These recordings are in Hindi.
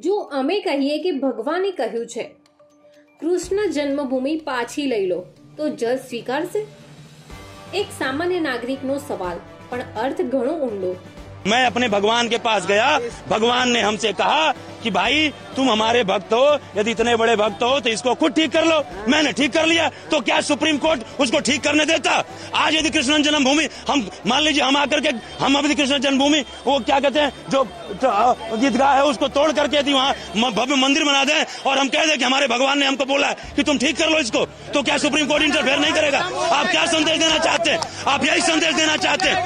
જો અમે કહીએ કે ભગવાને કહ્યું છે કૃષ્ણ જન્મભૂમિ પાછી લઈ લો તો જજ સ્વીકારશે? એક સામાન્ય નાગરિકનો સવાલ, પણ અર્થ ઘણો ઊંડો। मैं अपने भगवान के पास गया, भगवान ने हमसे कहा कि भाई तुम हमारे भक्त हो, यदि इतने बड़े भक्त हो तो इसको खुद ठीक कर लो। मैंने ठीक कर लिया, तो क्या सुप्रीम कोर्ट उसको ठीक करने देता? आज यदि कृष्ण जन्मभूमि हम मान लीजिए हम आकर के हम अभी कृष्ण जन्मभूमि वो क्या कहते हैं जो ईदगाह है उसको तोड़ करके यदि वहाँ भव्य मंदिर बना दें और हम कह दें कि हमारे भगवान ने हमको बोला है कि तुम ठीक कर लो इसको, तो क्या सुप्रीम कोर्ट इंटरफेयर नहीं करेगा? आप क्या संदेश देना चाहते हैं? आप यही संदेश देना चाहते हैं?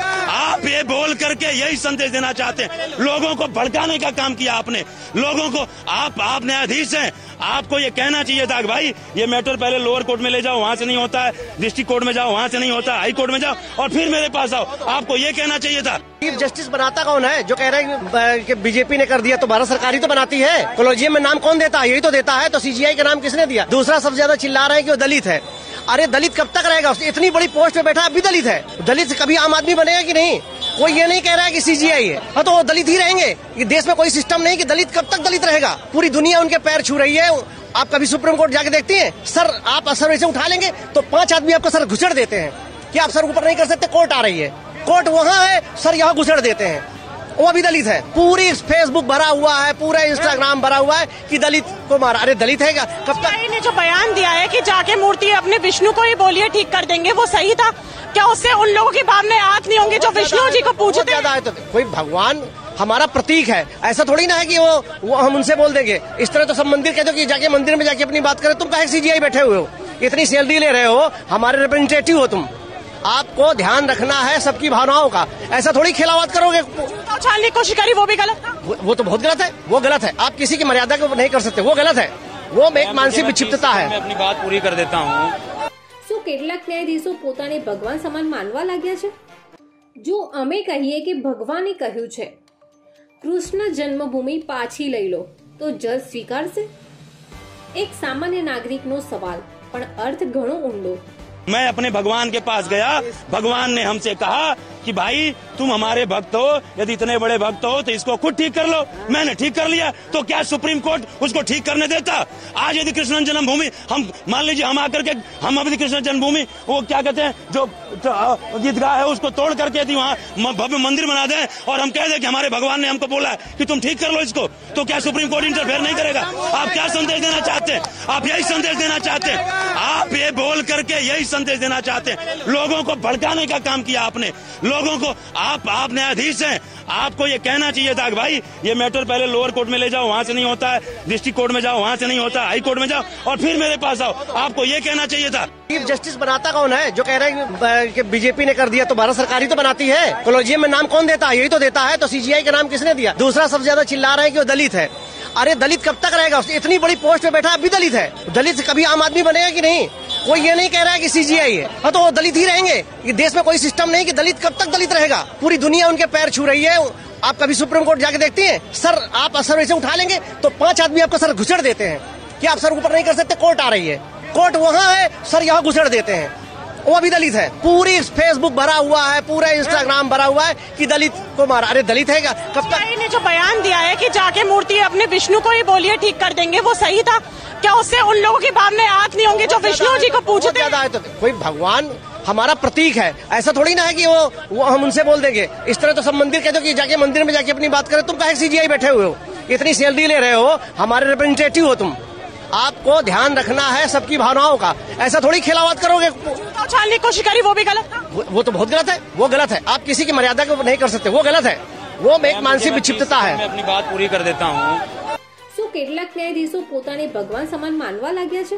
आप ये बोल करके यही संदेश देना चाहते हैं? लोगों को भड़काने का काम किया आपने, लोगों को। आप न्यायाधीश हैं, आपको ये कहना चाहिए था कि भाई ये मैटर पहले लोअर कोर्ट में ले जाओ, वहां से नहीं होता है, डिस्ट्रिक्ट कोर्ट में जाओ, वहां से नहीं होता, हाई कोर्ट में जाओ और फिर मेरे पास आओ। आपको ये कहना चाहिए था। चीफ जस्टिस बनाता कौन है? जो कह रहे हैं कि बीजेपी ने कर दिया, तो भारत सरकार ही तो बनाती है। कॉलेजियम में नाम कौन देता है? यही तो देता है। तो सीजीआई का नाम किसने दिया? दूसरा सबसे ज्यादा चिल्ला रहे हैं कि वो दलित है। अरे दलित कब तक रहेगा? इतनी बड़ी पोस्ट पे बैठा अभी दलित है। दलित कभी आम आदमी बनेगा कि नहीं? कोई ये नहीं कह रहा है कि सीजीआई है, हाँ तो वो दलित ही रहेंगे। ये देश में कोई सिस्टम नहीं कि दलित कब तक दलित रहेगा। पूरी दुनिया उनके पैर छू रही है। आप कभी सुप्रीम कोर्ट जाके देखती हैं? सर आप सर ऐसे उठा लेंगे तो 5 आदमी आपका सर घुसड़ देते हैं कि आप सर ऊपर नहीं कर सकते, कोर्ट आ रही है, कोर्ट वहाँ है, सर यहाँ घुसड़ देते हैं। वो अभी दलित है। पूरी फेसबुक भरा हुआ है, पूरा इंस्टाग्राम भरा हुआ है कि दलित को मारा। अरे दलित है क्या? कब तक? ने जो बयान दिया है कि जाके मूर्ति अपने विष्णु को ही बोलिए ठीक कर देंगे, वो सही था क्या? उससे उन लोगों की भावनाएं आग नहीं होंगी जो विष्णु जी को पूजते हैं? तो कोई भगवान हमारा प्रतीक है, ऐसा थोड़ी ना है कि वो हम उनसे बोल देंगे। इस तरह तो सब मंदिर कहते हो कि जाके मंदिर में जाके अपनी बात करें। तुम काहे सीजीआई बैठे हुए हो? इतनी सैलरी ले रहे हो, हमारे रिप्रेजेंटेटिव हो तुम। आपको ध्यान रखना है सबकी भावनाओं का। ऐसा थोड़ी खिलावत करोगे। उछालने की कोशिश करी, वो भी गलत था। वो तो बहुत गलत है, वो गलत है। आप किसी की मर्यादा को नहीं कर सकते, वो गलत है। वो एक मानसिक विक्षिप्तता है। मैं अपनी बात पूरी कर देता हूँ। શું કેટલાક ન્યાયાધીશો પોતાને ભગવાન સમાન માનવા લાગ્યા છે? જો અમે કહીએ કે ભગવાને કહ્યું છે કૃષ્ણ જન્મભૂમિ પાછી લઈ લો તો જજ સ્વીકારશે? એક સામાન્ય નાગરિકનો સવાલ, પણ અર્થ ઘણો ઊંડો। मैं अपने भगवान के पास गया, भगवान ने हमसे कहा कि भाई तुम हमारे भक्त हो, यदि इतने बड़े भक्त हो तो इसको खुद ठीक कर लो। मैंने ठीक कर लिया, तो क्या सुप्रीम कोर्ट उसको ठीक करने देता? आज यदि कृष्ण जन्मभूमि हम मान लीजिए हम आकर के हम अभी कृष्ण जन्मभूमि वो क्या कहते हैं जो ईदगाह है उसको तोड़ करके यदि वहाँ भव्य मंदिर बना दें और हम कह दें कि हमारे भगवान ने हमको बोला है कि तुम ठीक कर लो इसको, तो क्या सुप्रीम कोर्ट इंटरफेयर नहीं करेगा? आप क्या संदेश देना चाहते हैं? आप यही संदेश देना चाहते हैं? आप ये बोल करके यही संदेश देना चाहते हैं? लोगों को भड़काने का काम किया आपने, लोगों को। आप न्यायाधीश हैं, आपको ये कहना चाहिए था कि भाई ये मैटर पहले लोअर कोर्ट में ले जाओ, वहां से नहीं होता है, डिस्ट्रिक्ट कोर्ट में जाओ, वहां से नहीं होता, हाई कोर्ट में जाओ और फिर मेरे पास आओ। आपको ये कहना चाहिए था। चीफ जस्टिस बनाता कौन है? जो कह रहे हैं कि बीजेपी ने कर दिया, तो भारत सरकार ही तो बनाती है। कॉलेजियम में नाम कौन देता है? यही तो देता है। तो सीजीआई का नाम किसने दिया? दूसरा सबसे ज्यादा चिल्ला रहे हैं कि वो दलित है। अरे दलित कब तक रहेगा? इतनी बड़ी पोस्ट पे बैठा अभी दलित है। दलित कभी आम आदमी बनेगा कि नहीं? कोई ये नहीं कह रहा है कि सीजीआई है, हाँ तो वो दलित ही रहेंगे। ये देश में कोई सिस्टम नहीं कि दलित कब तक दलित रहेगा। पूरी दुनिया उनके पैर छू रही है। आप कभी सुप्रीम कोर्ट जाके देखती हैं? सर आप सर ऐसे उठा लेंगे तो 5 आदमी आपका सर घुसड़ देते हैं कि आप सर ऊपर नहीं कर सकते, कोर्ट आ रही है, कोर्ट वहाँ है, सर यहाँ घुसड़ देते हैं। वो अभी दलित है। पूरी फेसबुक भरा हुआ है, पूरा इंस्टाग्राम भरा हुआ है कि दलित को मारा। अरे दलित है क्या? कब तक? ने जो बयान दिया है कि जाके मूर्ति अपने विष्णु को ही बोलिए ठीक कर देंगे, वो सही था क्या? उससे उन लोगों की भावनाएं आग नहीं होंगी जो विष्णु जी को पूजते हैं? तो कोई भगवान हमारा प्रतीक है, ऐसा थोड़ी ना है कि वो हम उनसे बोल देंगे। इस तरह तो सब मंदिर कहते हो कि जाके मंदिर में जाके अपनी बात करें। तुम काहे सीजीआई बैठे हुए हो? इतनी सैलरी ले रहे हो, हमारे रिप्रेजेंटेटिव हो तुम। आपको ध्यान रखना है सबकी भावनाओं का। ऐसा थोड़ी खिलावत करोगे। उछालने की कोशिश करी, वो भी गलत था। वो तो बहुत गलत है, वो गलत है। आप किसी की मर्यादा को नहीं कर सकते, वो गलत है। वो एक मानसिक विक्षिप्तता है। मैं अपनी बात पूरी कर देता हूँ। શું કેટલાક ન્યાયાધીશો પોતાને ભગવાન સમાન માનવા લાગ્યા છે?